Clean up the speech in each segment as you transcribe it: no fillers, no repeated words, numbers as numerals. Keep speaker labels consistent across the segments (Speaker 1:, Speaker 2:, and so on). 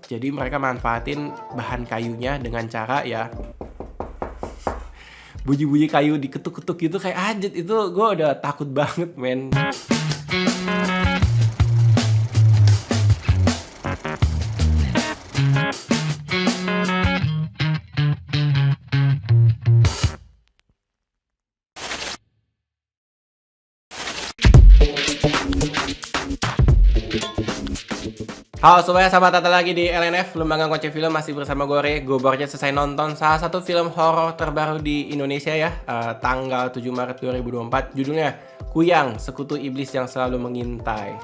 Speaker 1: Jadi mereka manfaatin bahan kayunya dengan cara ya bunyi-bunyi kayu diketuk-ketuk gitu kayak anjir, itu gue udah takut banget men. Halo semuanya, selamat datang lagi di LNF, Lembaga Kocek Film. Masih bersama gue Re. Gue baru aja selesai nonton salah satu film horor terbaru di Indonesia ya, tanggal 7 Maret 2024. Judulnya Kuyang, Sekutu Iblis yang Selalu Mengintai.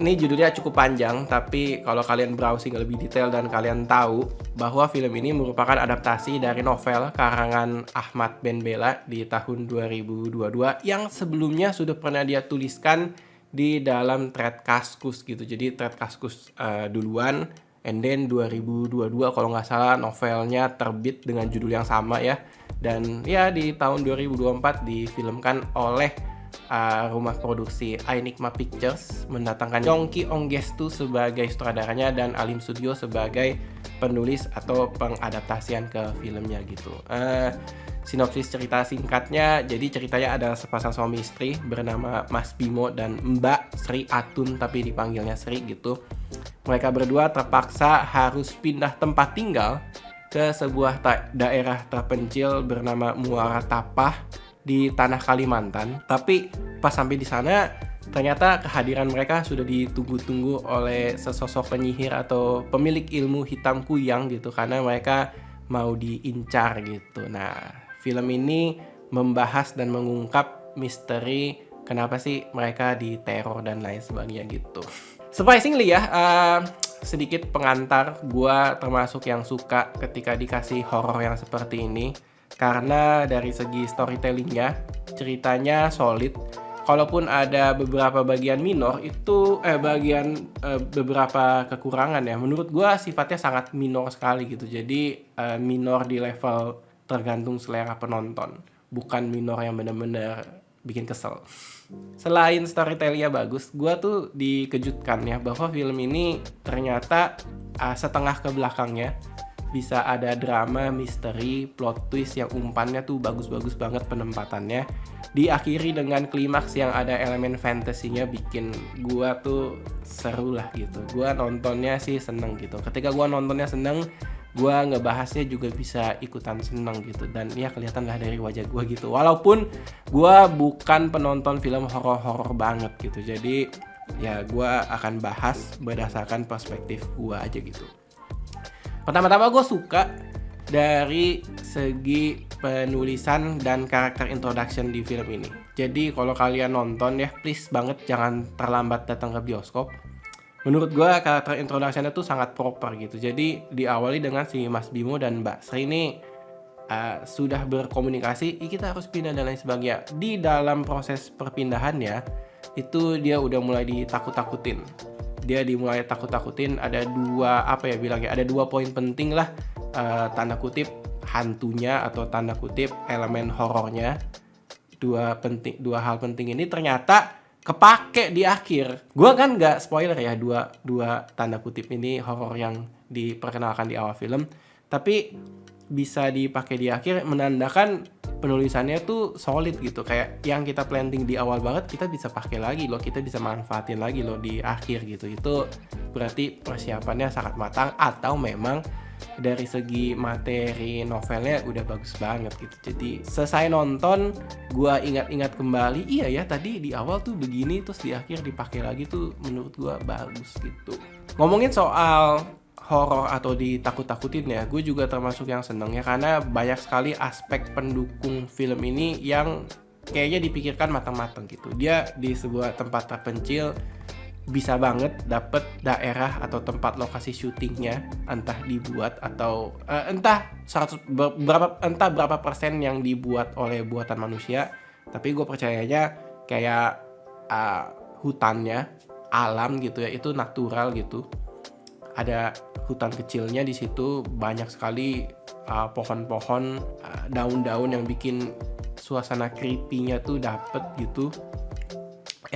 Speaker 1: Ini judulnya cukup panjang, tapi kalau kalian browsing lebih detail dan kalian tahu bahwa film ini merupakan adaptasi dari novel karangan Ahmad Ben Bella di tahun 2022 yang sebelumnya sudah pernah dia tuliskan di dalam thread Kaskus gitu. Jadi thread Kaskus duluan, and then 2022 kalau nggak salah novelnya terbit dengan judul yang sama ya. Dan ya di tahun 2024 difilmkan oleh rumah produksi Ainigma Pictures, mendatangkan Yongki Onggestu sebagai sutradaranya dan Alim Studio sebagai penulis atau pengadaptasian ke filmnya gitu. Sinopsis cerita singkatnya, jadi ceritanya adalah sepasang suami istri bernama Mas Bimo dan Mbak Sri Atun, tapi dipanggilnya Sri gitu. Mereka berdua terpaksa harus pindah tempat tinggal ke sebuah daerah terpencil bernama Muara Tapah di tanah Kalimantan. Tapi pas sampai di sana, ternyata kehadiran mereka sudah ditunggu-tunggu oleh sesosok penyihir atau pemilik ilmu hitam kuyang gitu, karena mereka mau diincar gitu. Nah, film ini membahas dan mengungkap misteri kenapa sih mereka diteror dan lain sebagainya gitu. Surprisingly ya, sedikit pengantar, gue termasuk yang suka ketika dikasih horor yang seperti ini. Karena dari segi storytellingnya, ceritanya solid. Kalaupun ada beberapa bagian minor, itu beberapa kekurangan ya. Menurut gue sifatnya sangat minor sekali gitu. Jadi minor di level tergantung selera penonton, bukan minor yang bener-bener bikin kesel. Selain storytellingnya bagus, gue tuh dikejutkan ya bahwa film ini ternyata setengah ke belakangnya bisa ada drama, misteri, plot twist yang umpannya tuh bagus-bagus banget penempatannya. Diakhiri dengan klimaks yang ada elemen fantasinya, bikin gue tuh seru lah gitu. Gue nontonnya sih seneng gitu. Ketika gue nontonnya seneng, gue ngebahasnya juga bisa ikutan seneng gitu. Dan ya kelihatan lah dari wajah gue gitu. Walaupun gue bukan penonton film horor-horor banget gitu. Jadi ya gue akan bahas berdasarkan perspektif gue aja gitu. Pertama-tama gue suka dari segi penulisan dan karakter introduction di film ini. Jadi kalau kalian nonton ya, please banget jangan terlambat datang ke bioskop. Menurut gue karakter introduction-nya tuh sangat proper gitu. Jadi diawali dengan si Mas Bimo dan Mbak Sri ini sudah berkomunikasi, kita harus pindah dan lain sebagainya. Di dalam proses perpindahannya itu dia udah mulai ditakut-takutin. Dia dimulai takut-takutin, ada dua poin penting lah, tanda kutip hantunya atau tanda kutip elemen horornya. Dua hal penting ini ternyata kepake di akhir. Gua kan nggak spoiler ya dua tanda kutip ini horor yang diperkenalkan di awal film, tapi bisa dipakai di akhir, menandakan penulisannya tuh solid gitu. Kayak yang kita planting di awal banget, kita bisa pakai lagi loh, kita bisa manfaatin lagi loh di akhir gitu. Itu berarti persiapannya sangat matang, atau memang dari segi materi novelnya udah bagus banget gitu. Jadi selesai nonton, gua ingat-ingat kembali, iya ya tadi di awal tuh begini, terus di akhir dipakai lagi tuh, menurut gua bagus gitu. Ngomongin soal horor atau ditakut-takutin ya, gue juga termasuk yang seneng ya, karena banyak sekali aspek pendukung film ini yang kayaknya dipikirkan matang-matang gitu. Dia di sebuah tempat terpencil, bisa banget dapet daerah atau tempat lokasi syutingnya, entah dibuat atau entah berapa persen yang dibuat oleh buatan manusia, tapi gue percayanya kayak hutannya, alam gitu ya, itu natural gitu. Ada hutan kecilnya di situ, banyak sekali pohon-pohon, daun-daun yang bikin suasana creepy-nya tuh dapet gitu.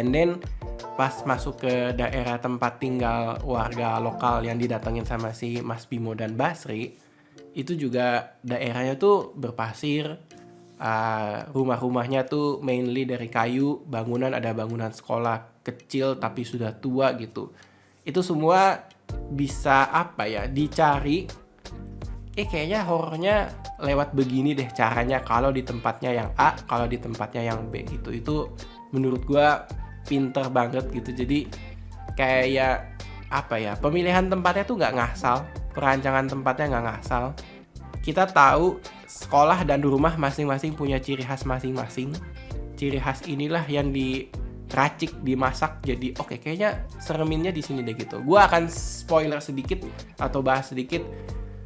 Speaker 1: And then pas masuk ke daerah tempat tinggal warga lokal yang didatengin sama si Mas Bimo dan Basri, itu juga daerahnya tuh berpasir, rumah-rumahnya tuh mainly dari kayu, ada bangunan sekolah kecil tapi sudah tua gitu. Itu semua bisa dicari. Kayaknya horornya lewat begini deh caranya kalau di tempatnya yang A, kalau di tempatnya yang B gitu. Itu menurut gua pinter banget gitu. Jadi kayak pemilihan tempatnya tuh nggak ngasal, perancangan tempatnya nggak ngasal. Kita tahu sekolah dan rumah masing-masing punya ciri khas masing-masing. Ciri khas inilah yang diracik, dimasak jadi oke, kayaknya sereminnya di sini deh gitu. Gua akan spoiler sedikit atau bahas sedikit.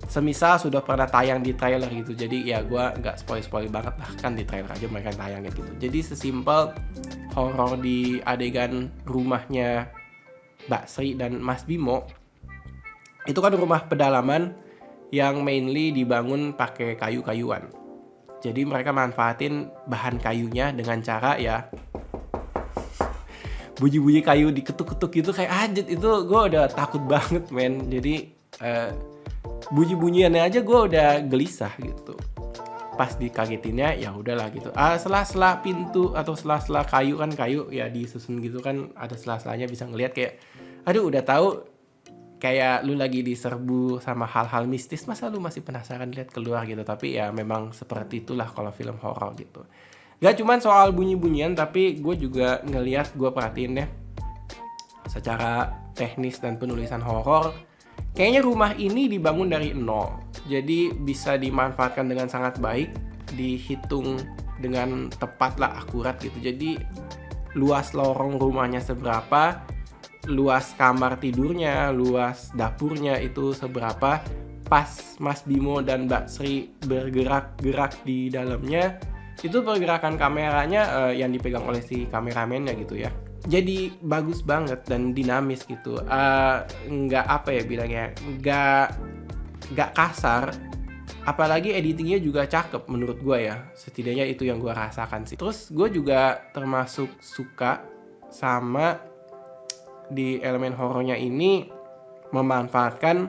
Speaker 1: Semisal sudah pernah tayang di trailer gitu, jadi ya gue nggak spoil banget lah, kan di trailer aja mereka tayangin gitu. Jadi sesimpel horor di adegan rumahnya Mbak Sri dan Mas Bimo, itu kan rumah pedalaman yang mainly dibangun pakai kayu-kayuan. Jadi mereka manfaatin bahan kayunya dengan cara ya bunyi-bunyi kayu diketuk-ketuk gitu kayak anjir, itu gue udah takut banget men. Jadi bunyi-bunyiannya aja gue udah gelisah gitu. Pas dikagetinnya ya udahlah gitu. Sela-sela pintu atau sela-sela kayu ya disusun gitu kan, ada sela-selanya bisa ngelihat kayak aduh udah tahu kayak lu lagi diserbu sama hal-hal mistis, masa lu masih penasaran lihat keluar gitu. Tapi ya memang seperti itulah kalau film horor gitu. Gak cuman soal bunyi-bunyian, tapi gue juga gue perhatiin deh secara teknis dan penulisan horor. Kayaknya rumah ini dibangun dari nol, jadi bisa dimanfaatkan dengan sangat baik, dihitung dengan tepat lah, akurat gitu. Jadi luas lorong rumahnya seberapa, luas kamar tidurnya, luas dapurnya itu seberapa, pas Mas Bimo dan Mbak Sri bergerak-gerak di dalamnya, itu pergerakan kameranya yang dipegang oleh si kameramennya gitu ya. Jadi bagus banget dan dinamis gitu. Nggak nggak kasar. Apalagi editingnya juga cakep menurut gue ya. Setidaknya itu yang gue rasakan sih. Terus gue juga termasuk suka sama di elemen horornya ini memanfaatkan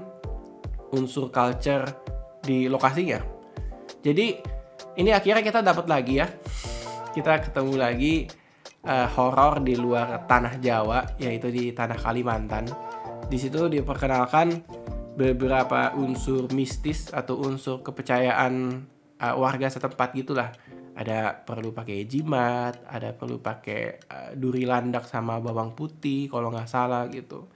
Speaker 1: unsur culture di lokasinya. Jadi ini akhirnya kita dapat lagi ya. Kita ketemu lagi horor di luar tanah Jawa, yaitu di tanah Kalimantan. Di situ diperkenalkan beberapa unsur mistis atau unsur kepercayaan warga setempat gitulah. Ada perlu pakai jimat, ada perlu pakai duri landak sama bawang putih kalau nggak salah gitu.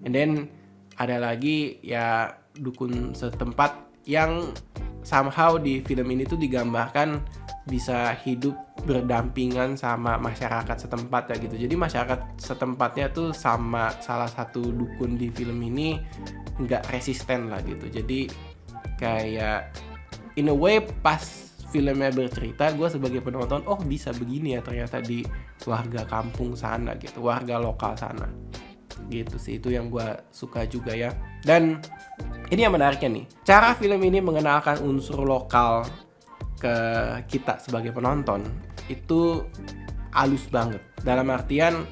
Speaker 1: And then ada lagi ya dukun setempat yang somehow di film ini tuh digambarkan bisa hidup berdampingan sama masyarakat setempat ya gitu. Jadi masyarakat setempatnya tuh sama salah satu dukun di film ini nggak resisten lah gitu. Jadi kayak in a way pas filmnya bercerita, gue sebagai penonton bisa begini ya ternyata di warga kampung sana gitu, warga lokal sana gitu sih. Itu yang gue suka juga ya. Dan ini yang menariknya nih, cara film ini mengenalkan unsur lokal ke kita sebagai penonton itu halus banget. Dalam artian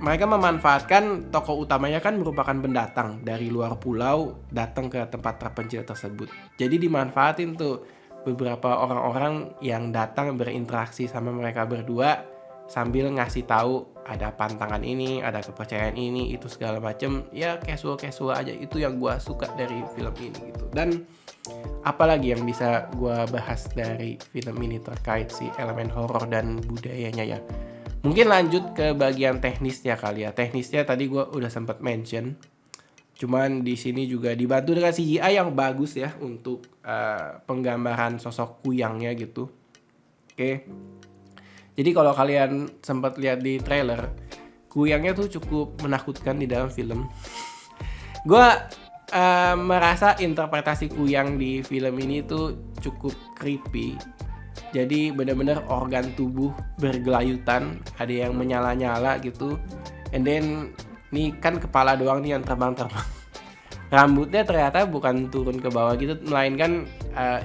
Speaker 1: mereka memanfaatkan tokoh utamanya kan merupakan pendatang dari luar pulau datang ke tempat terpencil tersebut. Jadi dimanfaatin tuh beberapa orang-orang yang datang berinteraksi sama mereka berdua sambil ngasih tahu ada pantangan ini, ada kepercayaan ini, itu segala macem. Ya casual aja. Itu yang gue suka dari film ini gitu. Dan apalagi yang bisa gue bahas dari film ini terkait si elemen horor dan budayanya ya. Mungkin lanjut ke bagian teknisnya kali ya. Teknisnya tadi gue udah sempat mention. Cuman di sini juga dibantu dengan CGI yang bagus ya untuk penggambaran sosok kuyangnya gitu. Oke. Jadi kalau kalian sempat lihat di trailer, kuyangnya tuh cukup menakutkan di dalam film. Gue merasa interpretasi kuyang di film ini tuh cukup creepy. Jadi benar-benar organ tubuh bergelayutan, ada yang menyala-nyala gitu. And then nih kan kepala doang nih yang terbang-terbang. Rambutnya ternyata bukan turun ke bawah gitu, melainkan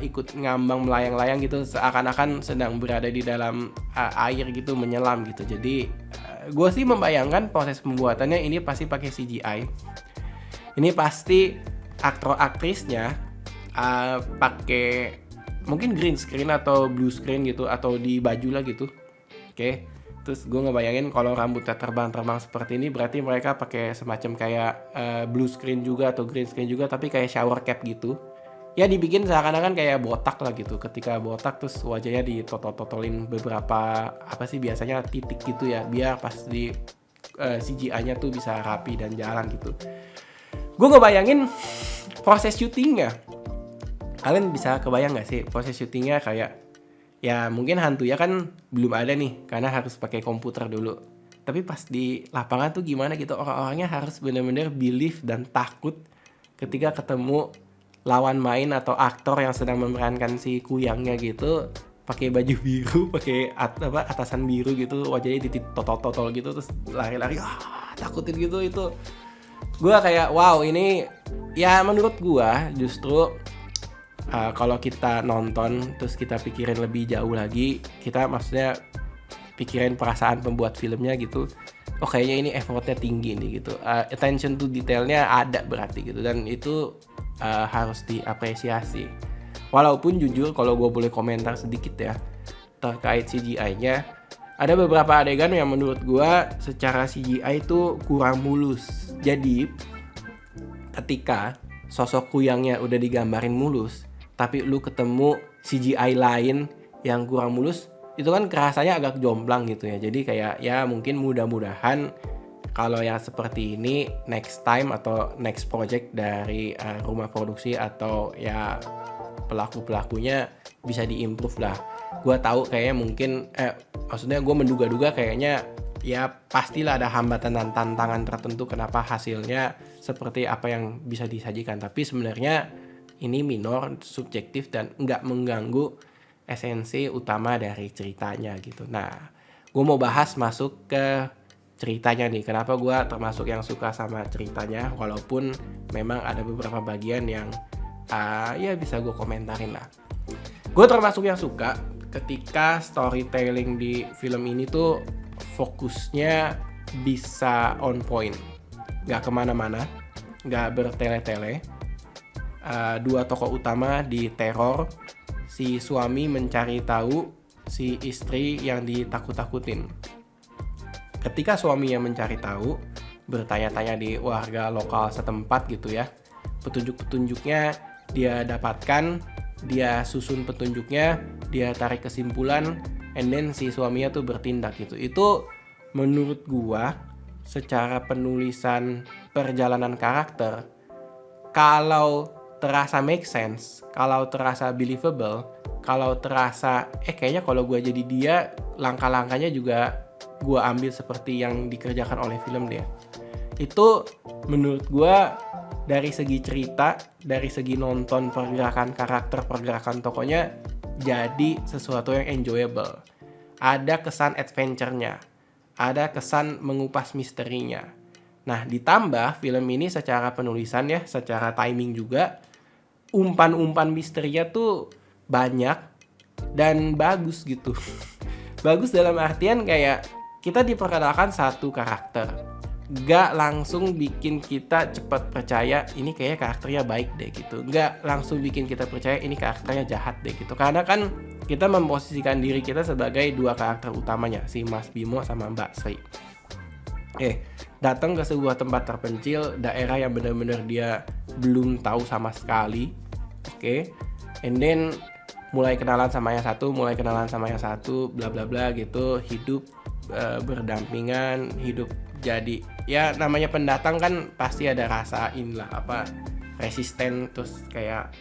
Speaker 1: ikut ngambang melayang-layang gitu, seakan-akan sedang berada di dalam air gitu, menyelam gitu. Jadi gue sih membayangkan proses pembuatannya ini pasti pakai CGI. Ini pasti aktor aktrisnya pakai mungkin green screen atau blue screen gitu, atau di baju lah gitu. Oke. Terus gue ngebayangin kalau rambutnya terbang-terbang seperti ini, berarti mereka pakai semacam kayak blue screen juga atau green screen juga, tapi kayak shower cap gitu. Ya dibikin seakan-akan kayak botak lah gitu. Ketika botak terus wajahnya ditotol-totolin beberapa apa sih biasanya titik gitu ya, biar pas di CGI-nya tuh bisa rapi dan jalan gitu. Gue ngebayangin proses syutingnya. Kalian bisa kebayang gak sih proses syutingnya kayak, ya mungkin hantu ya kan belum ada nih karena harus pakai komputer dulu. Tapi pas di lapangan tuh gimana gitu, orang-orangnya harus benar-benar believe dan takut ketika ketemu lawan main atau aktor yang sedang memerankan si kuyangnya gitu, pakai baju biru, pakai atasan biru gitu, wajahnya ditotol-totol gitu, terus lari-lari takutin gitu. Itu gue kayak wow, ini ya menurut gue justru kalau kita nonton terus kita pikirin lebih jauh lagi, kita maksudnya pikirin perasaan pembuat filmnya gitu, oh kayaknya ini effortnya tinggi nih gitu, attention to detailnya ada berarti gitu, dan itu harus diapresiasi. Walaupun jujur kalau gue boleh komentar sedikit ya terkait CGI-nya, ada beberapa adegan yang menurut gue secara CGI itu kurang mulus. Jadi ketika sosok kuyangnya udah digambarin mulus, tapi lu ketemu CGI lain yang kurang mulus, itu kan kerasanya agak jomplang gitu ya. Jadi kayak ya mungkin mudah-mudahan kalau yang seperti ini next time atau next project dari rumah produksi atau ya pelaku-pelakunya bisa diimprove lah. Gue tahu kayaknya mungkin maksudnya gue menduga-duga kayaknya ya pastilah ada hambatan dan tantangan tertentu kenapa hasilnya seperti apa yang bisa disajikan. Tapi sebenarnya ini minor, subjektif, dan nggak mengganggu esensi utama dari ceritanya gitu. Nah, gue mau bahas masuk ke ceritanya nih, kenapa gue termasuk yang suka sama ceritanya, walaupun memang ada beberapa bagian yang ya bisa gue komentarin lah. Gue termasuk yang suka ketika storytelling di film ini tuh fokusnya bisa on point, gak kemana-mana, gak bertele-tele. Dua tokoh utama diteror, si suami mencari tahu si istri yang ditakut-takutin. Ketika suaminya mencari tahu, bertanya-tanya di warga lokal setempat gitu ya, petunjuk-petunjuknya dia dapatkan, dia susun petunjuknya, dia tarik kesimpulan, and then si suaminya tuh bertindak gitu. Itu menurut gua secara penulisan perjalanan karakter, kalau terasa make sense, kalau terasa believable, kalau terasa kayaknya kalau gua jadi dia, langkah-langkahnya juga gue ambil seperti yang dikerjakan oleh film dia. Itu menurut gue dari segi cerita, dari segi nonton pergerakan karakter, pergerakan tokonya, jadi sesuatu yang enjoyable. Ada kesan adventure-nya, ada kesan mengupas misterinya. Nah, ditambah film ini secara penulisan ya, secara timing juga, umpan-umpan misterinya tuh banyak dan bagus gitu. Bagus dalam artian kayak kita diperkenalkan satu karakter, gak langsung bikin kita cepat percaya ini kayaknya karakternya baik deh gitu, gak langsung bikin kita percaya ini karakternya jahat deh gitu, karena kan kita memposisikan diri kita sebagai dua karakter utamanya, si Mas Bimo sama Mbak Sri. Datang ke sebuah tempat terpencil, daerah yang benar-benar dia belum tahu sama sekali. And then mulai kenalan sama yang satu, bla bla bla gitu, hidup berdampingan, hidup jadi ya namanya pendatang kan pasti ada rasa resisten, terus kayak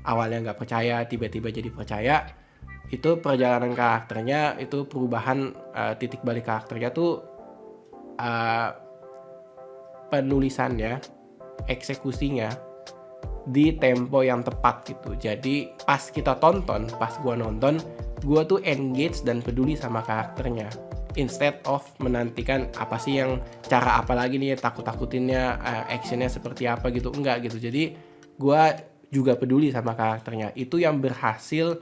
Speaker 1: awalnya nggak percaya, tiba-tiba jadi percaya. Itu perjalanan karakternya, itu perubahan titik balik karakternya tuh penulisannya, eksekusinya di tempo yang tepat gitu. Jadi pas kita tonton, pas gua nonton, gua tuh engage dan peduli sama karakternya, instead of menantikan apa sih yang cara apa lagi nih takut-takutinnya, actionnya seperti apa gitu, enggak gitu. Jadi gue juga peduli sama karakternya. Itu yang berhasil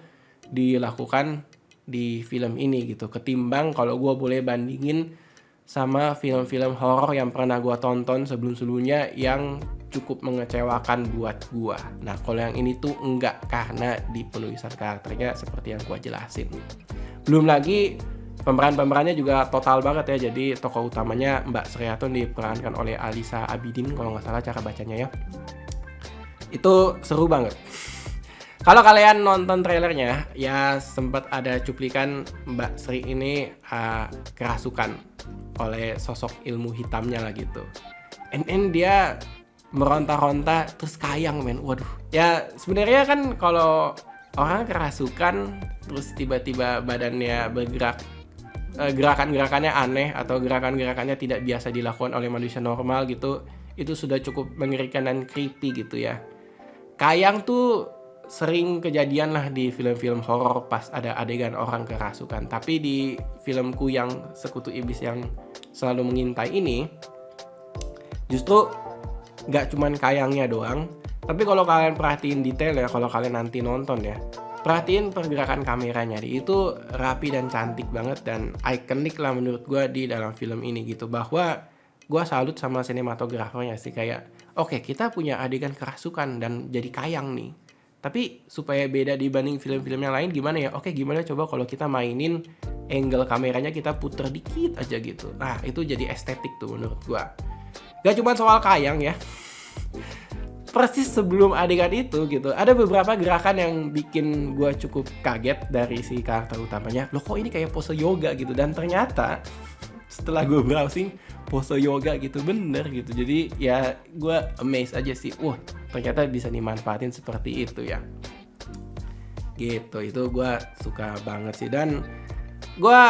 Speaker 1: dilakukan di film ini gitu, ketimbang kalau gue boleh bandingin sama film-film horor yang pernah gue tonton sebelum-sebelumnya yang cukup mengecewakan buat gue. Nah, kalau yang ini tuh enggak, karena di penulisan karakternya seperti yang gue jelasin. Belum lagi pemerannya juga total banget ya. Jadi tokoh utamanya Mbak Sriatun diperankan oleh Alisa Abidin kalau nggak salah cara bacanya ya. Itu seru banget. Kalau kalian nonton trailernya, ya sempat ada cuplikan Mbak Sri ini kerasukan oleh sosok ilmu hitamnya lah gitu. And dia meronta-ronta terus kayang men. Waduh. Ya sebenarnya kan kalau orang kerasukan terus tiba-tiba badannya bergerak, gerakan-gerakannya aneh atau gerakan-gerakannya tidak biasa dilakukan oleh manusia normal gitu, itu sudah cukup mengerikan dan creepy gitu ya. Kayang tuh sering kejadian lah di film-film horor pas ada adegan orang kerasukan. Tapi di filmku yang Sekutu Iblis yang Selalu Mengintai ini, justru nggak cuman kayangnya doang. Tapi kalau kalian perhatiin detail ya, kalau kalian nanti nonton ya, perhatiin pergerakan kameranya. Itu rapi dan cantik banget dan ikonik lah menurut gue di dalam film ini gitu. Bahwa gue salut sama sinematografernya sih, kayak oke, kita punya adegan kerasukan dan jadi kayang nih. Tapi supaya beda dibanding film-film yang lain gimana ya? Oke, gimana coba kalau kita mainin angle kameranya kita puter dikit aja gitu. Nah, itu jadi estetik tuh menurut gua. Gak cuma soal kayang ya. Persis sebelum adegan itu gitu, ada beberapa gerakan yang bikin gua cukup kaget dari si karakter utamanya. Loh, kok ini kayak pose yoga gitu? Dan ternyata setelah gue browsing, pose yoga gitu bener gitu. Jadi ya gue amazed aja sih. Wah, ternyata bisa dimanfaatin seperti itu ya. Gitu, itu gue suka banget sih. Dan gue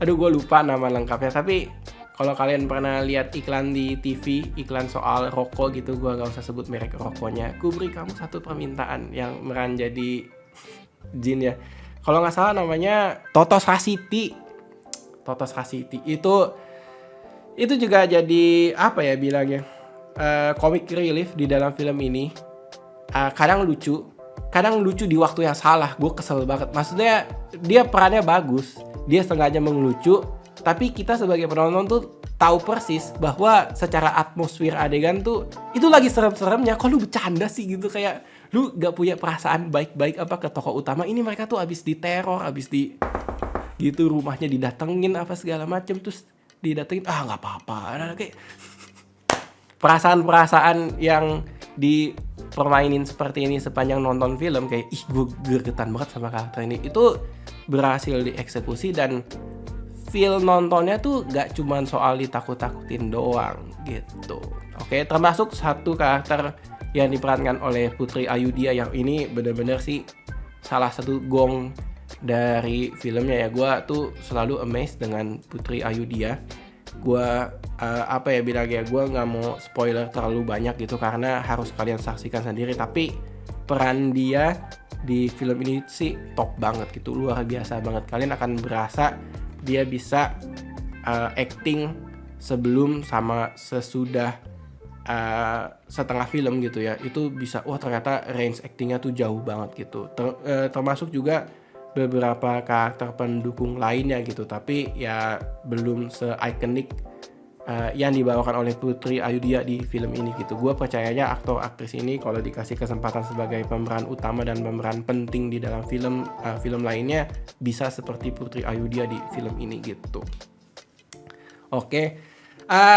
Speaker 1: gue lupa nama lengkapnya. Tapi kalau kalian pernah lihat iklan di TV, iklan soal rokok gitu, gue gak usah sebut merek rokoknya. Ku beri kamu satu permintaan, yang meran jadi jin ya. Kalau gak salah namanya Totos Rasiti itu juga jadi apa ya bilangnya, comic relief di dalam film ini. Kadang lucu di waktu yang salah. Gue kesel banget. Maksudnya dia perannya bagus, dia sengaja mengelucu, tapi kita sebagai penonton tuh tahu persis bahwa secara atmosfer adegan tuh itu lagi serem-seremnya. Kok lu bercanda sih gitu, kayak lu gak punya perasaan baik-baik apa ke tokoh utama. Ini mereka tuh abis diteror, abis di gitu, rumahnya didatengin apa segala macem, terus didatengin nggak apa-apa. Nah, kayak perasaan yang dipermainin seperti ini sepanjang nonton film, kayak gue gregetan banget sama karakter ini. Itu berhasil dieksekusi dan feel nontonnya tuh gak cuman soal ditakut-takutin doang gitu. Oke, termasuk satu karakter yang diperankan oleh Putri Ayudhya yang ini bener-bener sih salah satu gong dari filmnya ya. Gue tuh selalu amazed dengan Putri Ayudhya. Gue bilangnya, gue nggak mau spoiler terlalu banyak gitu karena harus kalian saksikan sendiri. Tapi peran dia di film ini sih top banget gitu, luar biasa banget. Kalian akan berasa dia bisa acting sebelum sama sesudah setengah film gitu ya. Itu bisa, ternyata range actingnya tuh jauh banget gitu. Termasuk juga beberapa karakter pendukung lainnya gitu, tapi ya belum se-ikonik yang dibawakan oleh Putri Ayudhya di film ini gitu. Gue percayanya aktor aktris ini kalau dikasih kesempatan sebagai pemeran utama dan pemeran penting di dalam film lainnya bisa seperti Putri Ayudhya di film ini gitu. Oke.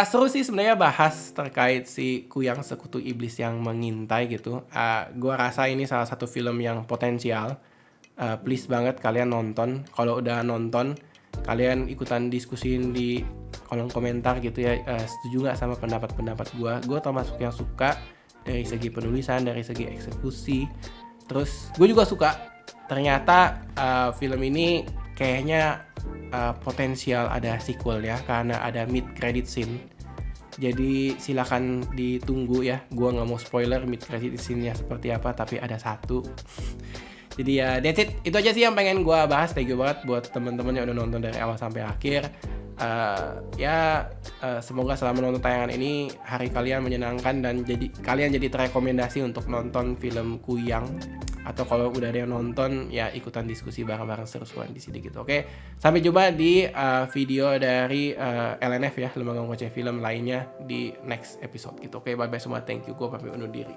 Speaker 1: Seru sih sebenarnya bahas terkait si Kuyang Sekutu Iblis yang Mengintai gitu. Gue rasa ini salah satu film yang potensial. Please banget kalian nonton. Kalau udah nonton, kalian ikutan diskusiin di kolom komentar gitu ya. Setuju gak sama pendapat-pendapat gue? Gue termasuk yang suka dari segi penulisan, dari segi eksekusi. Terus gue juga suka ternyata film ini kayaknya potensial ada sequel ya, karena ada mid credit scene. Jadi silakan ditunggu ya. Gue nggak mau spoiler mid credit scene-nya seperti apa, tapi ada satu. Jadi ya that's it. Itu aja sih yang pengen gue bahas. Thank you banget buat teman-teman yang udah nonton dari awal sampai akhir. Semoga selama nonton tayangan ini hari kalian menyenangkan dan kalian jadi terekomendasi untuk nonton film Kuyang, atau kalau udah ada yang nonton ya ikutan diskusi bareng-bareng seru-seruan di sini gitu. Oke, sampai jumpa di video dari LNF ya, Lembaga Ngoceh Film lainnya di next episode gitu. Oke, bye bye semua, thank you, gue pamit undur diri.